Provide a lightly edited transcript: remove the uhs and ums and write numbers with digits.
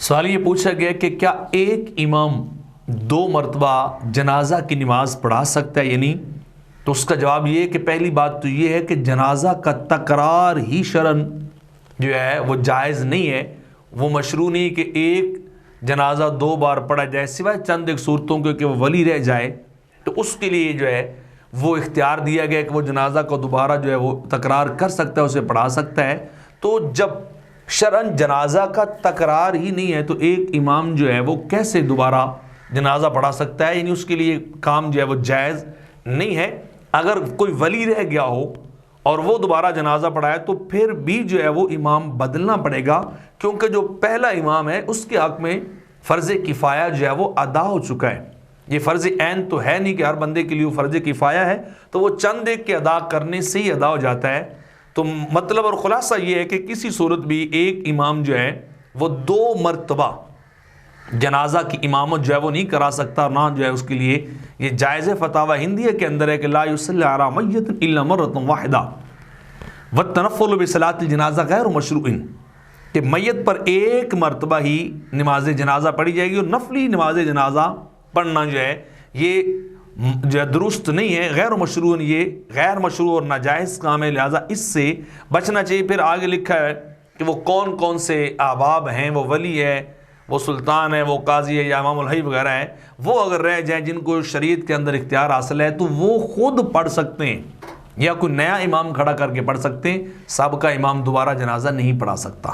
سوال یہ پوچھا گیا کہ کیا ایک امام 2 مرتبہ جنازہ کی نماز پڑھا سکتا ہے یا نہیں؟ تو اس کا جواب یہ ہے کہ پہلی بات تو یہ ہے کہ جنازہ کا تکرار ہی شرعاً جو ہے وہ جائز نہیں ہے، وہ مشروع نہیں کہ ایک جنازہ 2 بار پڑھا جائے سوائے چند ایک صورتوں کے کہ وہ ولی رہ جائے، تو اس کے لیے جو ہے وہ اختیار دیا گیا کہ وہ جنازہ کو دوبارہ جو ہے وہ تکرار کر سکتا ہے، اسے پڑھا سکتا ہے۔ تو جب شرعاً جنازہ کا تکرار ہی نہیں ہے تو ایک امام جو ہے وہ کیسے دوبارہ جنازہ پڑھا سکتا ہے؟ یعنی اس کے لیے کام جو ہے وہ جائز نہیں ہے۔ اگر کوئی ولی رہ گیا ہو اور وہ دوبارہ جنازہ پڑھائے تو پھر بھی جو ہے وہ امام بدلنا پڑے گا، کیونکہ جو پہلا امام ہے اس کے حق میں فرض کفایہ جو ہے وہ ادا ہو چکا ہے۔ یہ فرض عین تو ہے نہیں کہ ہر بندے کے لیے وہ فرض کفایہ ہے، تو وہ چند ایک کے ادا کرنے سے ہی ادا ہو جاتا ہے۔ تو مطلب اور خلاصہ یہ ہے کہ کسی صورت بھی ایک امام جو ہے وہ 2 مرتبہ جنازہ کی امامت جو ہے وہ نہیں کرا سکتا، نہ جو ہے اس کے لیے یہ جائز فتاوی ہندیہ کے اندر ہے کہ لا یصلی علی میت الا مرۃ واحدہ والتنفل بصلاۃ الجنازہ غیر مشروع، کہ میت پر ایک مرتبہ ہی نماز جنازہ پڑھی جائے گی، اور نفلی نماز جنازہ پڑھنا جو ہے یہ جو ہے درست نہیں ہے، غیر مشروع، یہ غیر مشروع اور ناجائز کام ہے، لہٰذا اس سے بچنا چاہیے۔ پھر آگے لکھا ہے کہ وہ کون کون سے احباب ہیں، وہ ولی ہے، وہ سلطان ہے، وہ قاضی ہے یا امام الحی وغیرہ ہے، وہ اگر رہ جائیں جن کو شریعت کے اندر اختیار حاصل ہے تو وہ خود پڑھ سکتے ہیں، یا کوئی نیا امام کھڑا کر کے پڑھ سکتے ہیں، سابقہ امام دوبارہ جنازہ نہیں پڑھا سکتا۔